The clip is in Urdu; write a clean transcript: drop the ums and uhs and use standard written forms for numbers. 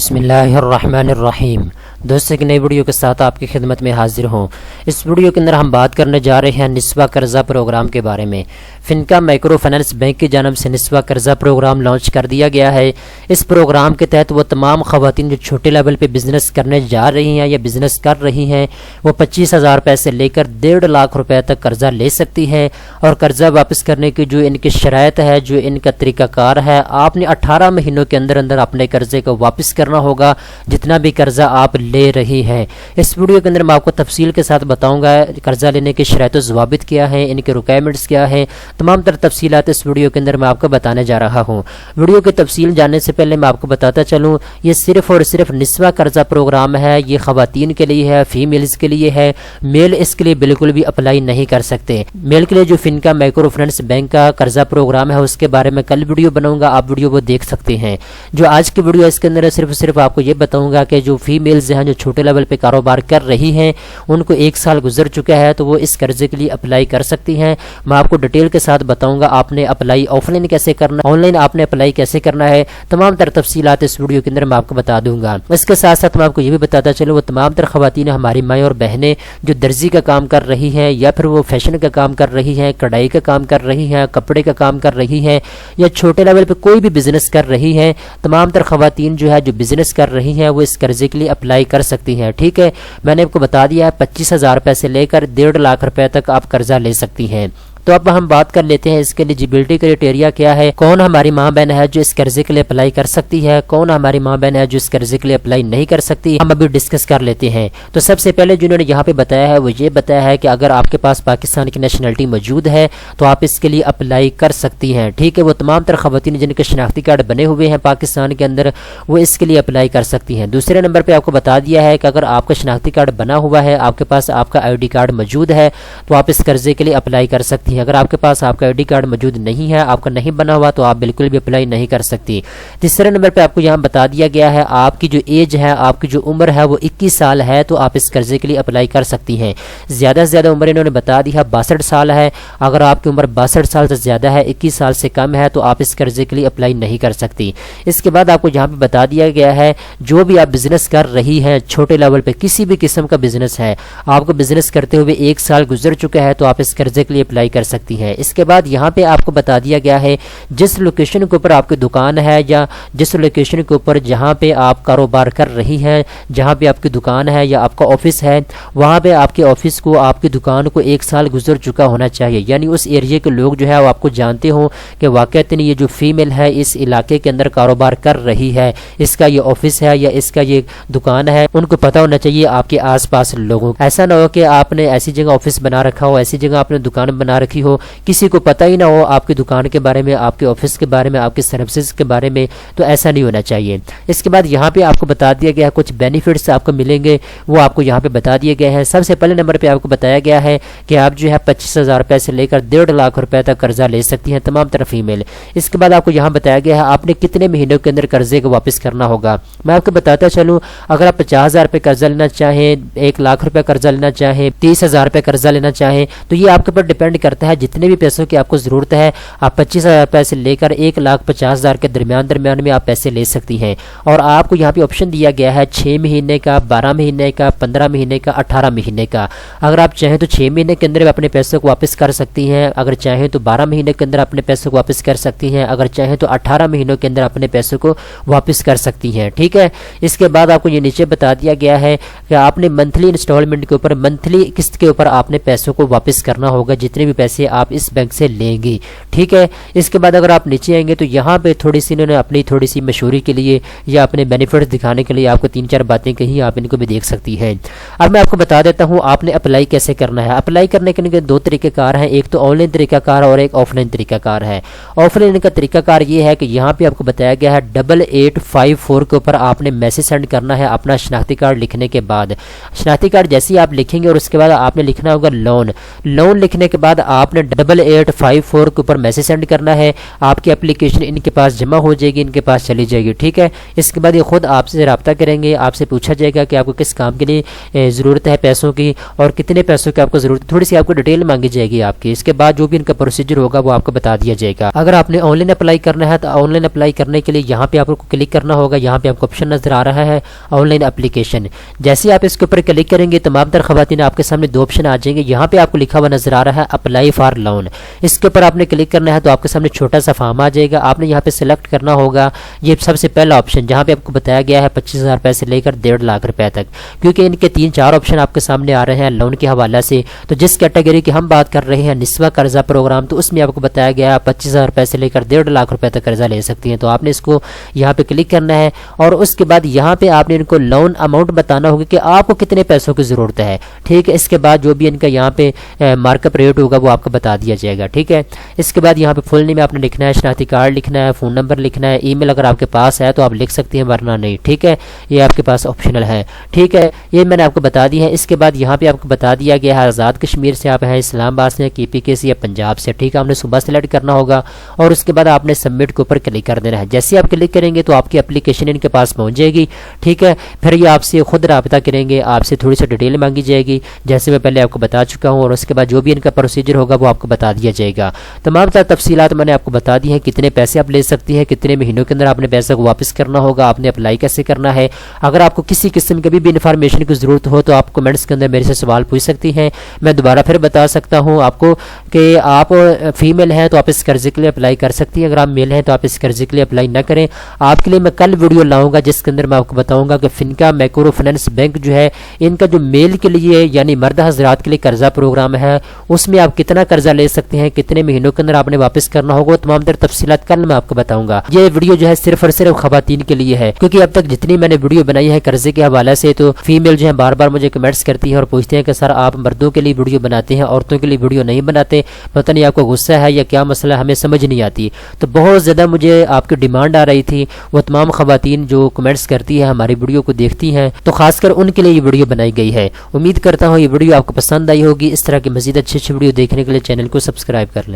بسم اللہ الرحمن الرحیم۔ دوستوں ایک نئی ویڈیو کے ساتھ آپ کی خدمت میں حاضر ہوں۔ اس ویڈیو کے اندر ہم بات کرنے جا رہے ہیں نسواں قرضہ پروگرام کے بارے میں۔ فنکا مائکرو فائنانس بینک کی جانب سے نسواں قرضہ پروگرام لانچ کر دیا گیا ہے۔ اس پروگرام کے تحت وہ تمام خواتین جو چھوٹے لیول پہ بزنس کرنے جا رہی ہیں یا بزنس کر رہی ہیں وہ 25,000 روپے سے لے کر 1.5 لاکھ روپے تک قرضہ لے سکتی ہیں، اور قرضہ واپس کرنے کی جو ان کی شرائط ہے، جو ان کا طریقہ کار ہے، آپ نے 18 مہینوں کے اندر اپنے قرضے کو واپس کرنا ہوگا جتنا بھی قرضہ آپ لے رہی ہیں۔ اس ویڈیو کے اندر میں آپ کو تفصیل کے ساتھ بتاؤں گا قرضہ لینے کے شرائط و ضوابط کیا ہیں، ان کے ریکوائرمنٹس کیا ہیں، تمام تر تفصیلات اس ویڈیو کے اندر میں آپ کو بتانے جا رہا ہوں۔ ویڈیو کی تفصیل جاننے سے پہلے میں آپ کو بتاتا چلوں، یہ صرف اور صرف نسواں قرضہ پروگرام ہے، یہ خواتین کے لیے ہے، فیمیلز کے لیے ہے، میل اس کے لیے بالکل بھی اپلائی نہیں کر سکتے۔ میل کے لیے جو فنکا مائکرو فائنانس بینک کا قرضہ پروگرام ہے اس کے بارے میں کل ویڈیو بناؤں گا، آپ ویڈیو وہ دیکھ سکتے ہیں۔ جو آج کی ویڈیو اس کے اندر صرف آپ کو یہ بتاؤں گا کہ جو فیمیلز ہیں جو چھوٹے لیول پہ کاروبار کر رہی ہیں ان کو 1 سال گزر چکا ہے تو وہ اس قرضے کے لیے اپلائی کر سکتی ہیں۔ میں آپ کو ڈیٹیل کے ساتھ بتاؤں گا آپ نے اپلائی آف لائن کیسے کرنا ہے، آن لائن آپ نے اپلائی کیسے کرنا ہے، تمام تر تفصیلات اس ویڈیو کے اندر میں آپ کو بتا دوں گا۔ اس کے ساتھ ساتھ میں آپ کو یہ بھی بتاتا چلوں وہ تمام تر خواتین ہماری مائیں اور بہنیں جو درزی کا کام کر رہی ہیں یا پھر وہ فیشن کا کام کر رہی ہیں، کڑھائی کا کام کر رہی ہیں، کپڑے کا کام کر رہی ہیں یا چھوٹے لیول پہ کوئی بھی بزنس کر رہی ہیں، تمام تر خواتین جو ہے جو بزنس کر رہی ہیں وہ اس قرضے کے لیے اپلائی کر سکتی ہیں۔ ٹھیک ہے، میں نے آپ کو بتا دیا ہے 25,000 روپے سے لے کر 1.5 لاکھ روپے تک آپ قرضہ لے سکتی ہیں۔ تو اب ہم بات کر لیتے ہیں اس کے ایلیجیبلٹی کرائٹیریا کیا ہے، کون ہماری ماں بہن ہے جو اس قرضے کے لیے اپلائی کر سکتی ہے، کون ہماری ماں بہن ہے جو اس قرضے کے لیے اپلائی نہیں کر سکتی، ہم ابھی ڈسکس کر لیتے ہیں۔ تو سب سے پہلے جنہوں نے یہاں پہ بتایا ہے وہ یہ بتایا ہے کہ اگر آپ کے پاس پاکستان کی نیشنلٹی موجود ہے تو آپ اس کے لیے اپلائی کر سکتی ہیں۔ ٹھیک ہے، وہ تمام تر خواتین جن کے شناختی کارڈ بنے ہوئے ہیں پاکستان کے اندر وہ اس کے لیے اپلائی کر سکتی ہیں۔ دوسرے نمبر پہ آپ کو بتا دیا ہے کہ اگر آپ کا شناختی کارڈ بنا ہوا ہے، آپ کے پاس آپ کا ID کارڈ موجود ہے تو آپ اس قرضے کے لیے اپلائی کر سکتی ہیں۔ اگر آپ کے پاس آپ کا ID کارڈ موجود نہیں ہے، آپ کا نہیں بنا ہوا تو آپ بالکل بھی اپلائی نہیں کر سکتی۔ تیسرے نمبر پہ آپ کو یہاں بتا دیا گیا ہے آپ کی جو ایج ہے، آپ کی جو عمر ہے وہ 21 سال ہے تو آپ اس قرضے کے لیے اپلائی کر سکتی ہیں۔ زیادہ سے زیادہ عمر انہوں نے بتا دی ہے 62 سال ہے، اگر آپ کی عمر 62 سال سے زیادہ ہے، 21 سال سے کم ہے تو آپ اس قرضے کے لیے اپلائی نہیں کر سکتی۔ اس کے بعد آپ کو یہاں پہ بتا دیا گیا ہے جو بھی آپ بزنس کر رہی ہیں چھوٹے لیول پہ کسی بھی قسم کا بزنس ہے، آپ کو بزنس کرتے ہوئے 1 سال گزر چکا ہے تو آپ اس قرضے کے لیے اپلائی کر سکتی ہیں۔ اس کے بعد یہاں پہ آپ کو بتا دیا گیا ہے جس لوکیشن کے اوپر آپ کی دکان ہے یا جس لوکیشن کے اوپر جہاں پہ آپ کاروبار کر رہی ہیں، جہاں پہ آپ کی دکان ہے یا آپ کا آفس ہے، وہاں پہ آپ کے آفس کو آپ کی دکان کو 1 سال گزر چکا ہونا چاہیے، یعنی اس ایریا کے لوگ جو ہے وہ آپ کو جانتے ہوں کہ واقعتاً یہ جو فیمیل ہے اس علاقے کے اندر کاروبار کر رہی ہے، اس کا یہ آفس ہے یا اس کا یہ دکان ہے، ان کو پتہ ہونا چاہیے آپ کے آس پاس لوگوں۔ ایسا نہ ہو کہ آپ نے ایسی جگہ آفس بنا رکھا ہو، ایسی جگہ آپ نے دکان بنا رکھی ہو، کسی کو پتہ ہی نہ ہو آپ کی دکان کے بارے میں، آپ کے آفس کے بارے میں، آپ کے سروسز کے بارے میں، تو ایسا نہیں ہونا چاہیے۔ اس کے بعد یہاں پہ آپ کو بتا دیا گیا ہے کچھ بینیفٹس آپ کو ملیں گے، وہ آپ کو یہاں پہ بتا دیے گئے ہیں۔ سب سے پہلے نمبر پہ آپ کو بتایا گیا ہے کہ آپ جو ہے 25,000 روپے سے لے کر 1.5 لاکھ روپے تک قرضہ لے سکتی ہیں تمام طرف فیمیل۔ اس کے بعد آپ کو یہاں بتایا گیا ہے آپ نے کتنے مہینوں کے اندر قرضے کو واپس کرنا ہوگا۔ میں آپ کو بتاتا چلوں اگر آپ 50,000 روپے قرضہ لینا چاہیں، 1 لاکھ روپے قرضہ لینا چاہیں، 30,000 روپے قرضہ لینا چاہیں تو یہ آپ کے اوپر ڈیپینڈ کرتا ہے جتنے بھی پیسوں کی آپ کو ضرورت ہے، آپ 25,000 روپے سے لے کر 1,50,000 کے درمیان میں آپ پیسے لے سکتی ہیں۔ اور آپ کو یہاں پہ آپشن دیا گیا ہے 6 مہینے کا، 12 مہینے کا، 15 مہینے کا، 18 مہینے کا۔ اگر آپ چاہیں تو 6 مہینے کے اندر اپنے پیسوں کو واپس کر سکتی ہیں، اگر چاہیں تو 12 مہینے کے اندر اپنے پیسوں کو واپس کر سکتی ہیں، اگر چاہیں تو 18 مہینوں کے اندر اپنے پیسوں کو واپس کر سکتی ہیں۔ ٹھیک ہے، اس کے بعد آپ کو یہ نیچے بتا دیا گیا ہے کہ آپ نے منتھلی انسٹالمنٹ کے اوپر، منتھلی قسط کے اوپر آپ نے پیسوں کو واپس کرنا ہوگا جتنے بھی پیسے آپ اس بینک سے لیں گی۔ ٹھیک ہے، اس کے بعد اگر آپ نیچے آئیں گے تو یہاں پہ تھوڑی سی انہوں نے اپنی تھوڑی سی مشہوری کے لیے یا اپنے بینیفٹس دکھانے کے لیے آپ کو 3-4 باتیں کہیں، آپ ان کو بھی دیکھ سکتی ہیں۔ اب میں آپ کو بتا دیتا ہوں آپ نے اپلائی کیسے کرنا ہے۔ اپلائی کرنے کے لیے 2 طریقہ کار ہیں، ایک تو آن لائن طریقہ کار اور ایک آف لائن طریقہ کار ہے۔ آف لائن کا طریقہ کار یہ ہے کہ یہاں پہ آپ کو بتایا گیا ہے 8854 کے اوپر آپ نے میسج سینڈ کرنا ہے اپنا شناختی کارڈ لکھنے کے بعد۔ شناختی کارڈ جیسے ہی آپ لکھیں گے اور اس کے بعد آپ نے لکھنا ہوگا لون۔ لون لکھنے کے بعد آپ نے 8854 کے اوپر میسج سینڈ کرنا ہے، آپ کی اپلیکیشن ان کے پاس جمع ہو جائے گی، ان کے پاس چلی جائے گی، ٹھیک ہے۔ اس کے بعد یہ خود آپ سے رابطہ کریں گے، آپ سے پوچھا جائے گا کہ آپ کو کس کام کے لیے ضرورت ہے پیسوں کی اور کتنے پیسوں کی آپ کو ضرورت ہے، تھوڑی سی آپ کو ڈیٹیل مانگی جائے گی آپ کی۔ اس کے بعد جو بھی ان کا پروسیجر ہوگا وہ آپ کو بتا دیا جائے گا۔ اگر آپ نے آن لائن اپلائی کرنا ہے تو آن لائن اپلائی کرنے کے لیے یہاں پہ آپ کو کلک کرنا ہوگا، یہاں پہ آپ کو آپشن نظر آ رہا ہے آن لائن اپلیکیشن۔ جیسے آپ اس کے اوپر کلک کریں گے تمام تر خواتین آپ کے سامنے دو آپشن آ جائیں گے، یہاں پہ آپ کو لکھا ہوا نظر آ رہا ہے اپلائی فار لون، اس کے اوپر آپ نے کلک کرنا ہے تو آپ کے سامنے چھوٹا سا فارم آ جائے گا، آپ نے یہاں پہ سلیکٹ کرنا ہوگا یہ سب سے پہلا آپشن جہاں پہ آپ کو بتایا گیا ہے 25,000 روپے سے لے کر 1.5 لاکھ روپے تک، کیونکہ ان کے 3-4 آپشن آپ کے سامنے آ رہے ہیں لون کے حوالے سے۔ تو جس کیٹیگری کی ہم بات کر رہے ہیں نسواں قرضہ پروگرام، تو اس میں آپ کو بتایا گیا ہے 25,000 روپے سے لے کر 1.5 لاکھ روپے تک قرضہ لے سکتی ہیں، تو آپ نے اس کو یہاں پہ کلک کرنا ہے اور اس کے بعد یہاں پہ آپ نے ان کو لون اماؤنٹ بتانا ہوگا کہ آپ کو کتنے پیسوں کی ضرورت ہے، ٹھیک ہے۔ اس کے بعد جو بھی ان کا یہاں پہ مارک اپ ریٹ ہوگا وہ آپ کو بتا دیا جائے گا، ٹھیک ہے۔ اس کے بعد یہاں پہ فل نیم آپ نے لکھنا ہے، شناختی کارڈ لکھنا ہے، فون نمبر لکھنا ہے، ای میل اگر آپ کے پاس ہے تو آپ لکھ سکتے ہیں ورنہ نہیں، ٹھیک ہے، یہ آپ کے پاس آپشنل ہے، ٹھیک ہے، یہ میں نے آپ کو بتا دی ہے۔ اس کے بعد یہاں پہ آپ کو بتا دیا گیا ہے آزاد کشمیر سے آپ ہیں، اسلام آباد سے، کے پی کے سے یا پنجاب سے، ٹھیک ہے، آپ نے صبح سلیکٹ کرنا ہوگا اور اس کے بعد آپ نے سبمٹ کے اوپر کلک کر دینا ہے۔ جیسے آپ کلک کریں گے تو آپ کی اپلیکیشن ان کے پاس پہنچ جائے گی، ٹھیک ہے۔ پھر یہ آپ سے خود رابطہ کریں گے، آپ سے تھوڑی سی ڈیٹیل مانگی جائے گی جیسے میں پہلے آپ کو بتا چکا ہوں، اور اس کے بعد جو بھی ان کا پروسیجر ہوگا وہ آپ کو بتا دیا جائے گا۔ تمام تر تفصیلات میں نے آپ کو بتا دی ہیں، کتنے پیسے آپ لے سکتی ہیں، کتنے مہینوں کے اندر آپ نے پیسے کو واپس کرنا ہوگا، آپ نے اپلائی کیسے کرنا ہے۔ اگر آپ کو کسی قسم کی بھی انفارمیشن کی ضرورت ہو تو آپ کمنٹس کے اندر میرے سے سوال پوچھ سکتی ہیں، میں دوبارہ پھر بتا سکتا ہوں آپ کو کہ آپ فیمیل ہیں تو آپ اس قرضے کے لیے اپلائی کر سکتی ہیں، اگر آپ میل ہیں تو آپ اس قرضے کے لیے اپلائی نہ کریں۔ آپ کے لیے میں کل ویڈیو لاؤں گا جس کے اندر میں آپ کو بتاؤں گا کہ فنکا مائکرو فائنانس بینک جو ہے ان کا جو میل کے لیے یعنی مرد حضرات کے لیے قرضہ پروگرام ہے اس میں آپ کتنا قرضہ لے سکتے ہیں، کتنے مہینوں کے اندر آپ نے واپس کرنا ہوگا، تمام تر تفصیلات کل میں آپ کو بتاؤں گا۔ یہ ویڈیو جو ہے صرف اور صرف خواتین کے لیے ہے، کیونکہ اب تک جتنی میں نے ویڈیو بنائی ہے قرضے کے حوالے سے تو فیمیل جو ہے بار بار مجھے کمنٹس کرتی ہیں اور پوچھتے ہیں کہ سر آپ مردوں کے لیے ویڈیو بناتے ہیں عورتوں کے لیے ویڈیو نہیں بناتے، پتہ نہیں آپ کو غصہ ہے یا کیا مسئلہ، ہمیں سمجھ نہیں آتی۔ تو بہت زیادہ مجھے آپ کی ڈیمانڈ آ رہی تھی، وہ تمام خواتین جو کمنٹس کرتی ہیں ہماری ویڈیو کو دیکھتی ہیں تو خاص کر ان کے لیے یہ ویڈیو بنائی گئی ہے۔ امید کرتا ہوں یہ ویڈیو آپ کو پسند آئی ہوگی۔ اس طرح کی مزید اچھی ویڈیو دیکھنے کے لیے چینل کو سبسکرائب کر لیں۔